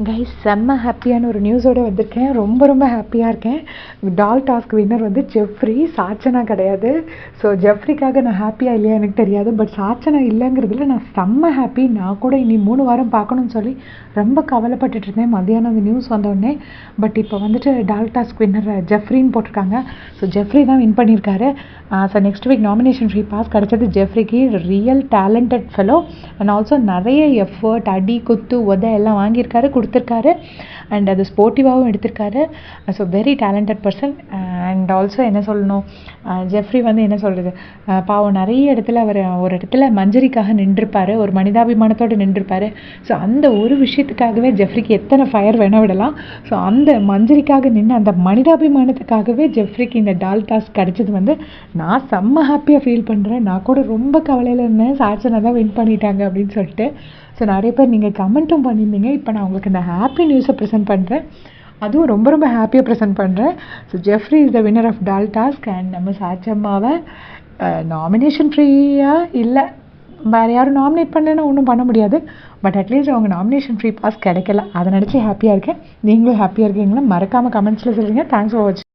Guys செம்ம ஹாப்பியான ஒரு நியூஸோடு வந்திருக்கேன். ரொம்ப ஹாப்பியாக இருக்கேன். டால் டாஸ்க் வின்னர் வந்து ஜெஃப்ரி, சாச்சனா கிடையாது. ஸோ ஜெஃப்ரிக்காக நான் ஹாப்பியாக இல்லையா எனக்கு தெரியாது. பட் சாச்சனா இல்லைங்கிறதுல நான் செம்ம ஹாப்பி. நான் கூட இனி 3 வாரம் பார்க்கணும்னு சொல்லி ரொம்ப கவலைப்பட்டுட்டு இருந்தேன் மத்தியானம் அந்த நியூஸ் வந்தோடனே. பட் இப்போ வந்துட்டு டால் டாஸ்க் வின்னர் ஜெஃப்ரின்னு போட்டிருக்காங்க. ஸோ ஜெஃப்ரி தான் வின் பண்ணியிருக்காரு. So next week nomination free pass கிடச்சது ஜெஃப்ரிக்கு. Real talented fellow and also நிறைய எஃபர்ட், அடி குத்து உதை எல்லாம் வாங்கியிருக்காரு, கொடுத்துருக்காரு. அண்ட் அது ஸ்போர்ட்டிவாகவும் எடுத்திருக்காரு. So very talented person. And also என்ன சொல்லணும், ஜெஃப்ரி வந்து என்ன சொல்கிறது, பாவம் நிறைய இடத்துல அவர் ஒரு இடத்துல மஞ்சரிக்காக நின்றுருப்பார், ஒரு மனிதாபிமானத்தோடு நின்றுருப்பார். ஸோ அந்த ஒரு விஷயத்துக்காகவே ஜெஃப்ரிக்கு எத்தனை ஃபயர் வேணால் விடலாம். ஸோ அந்த மஞ்சரிக்காக நின்று அந்த மனிதாபிமானத்துக்காகவே ஜெஃப்ரிக்கு இந்த டால் டாஸ்க் கிடச்சது வந்து நான் செம்ம ஹாப்பியாக ஃபீல் பண்ணுறேன். நான் கூட ரொம்ப கவலையில் இருந்தேன், சாச்சனா தான் வின் பண்ணிட்டாங்க அப்படின்னு சொல்லிட்டு. ஸோ நிறைய பேர் நீங்கள் கமெண்ட்டும் பண்ணியிருந்தீங்க. இப்போ நான் உங்களுக்கு இந்த ஹாப்பி நியூஸை ப்ரெசென்ட் பண்ணுறேன். அதுவும் ரொம்ப ஹாப்பியாக ப்ரெசென்ட் பண்ணுறேன். So Jeffrey is the winner of doll task. And நம்ம சாச்சம்மாவை நாமினேஷன் ஃப்ரீயாக இல்லை, வேறு யாரும் நாமினேட் பண்ணலைன்னா ஒன்றும் பண்ண முடியாது. பட் அட்லீஸ்ட் அவங்க நாமினேஷன் ஃப்ரீ பாஸ் கிடைக்கல, அதை நினச்சி ஹாப்பியாக இருக்கேன். நீங்களும் ஹாப்பியாக இருக்கீங்களா? மறக்காமல் கமெண்ட்ஸில் சொல்லுங்கள். தேங்க்ஸ் ஃபார் வாட்சிங்.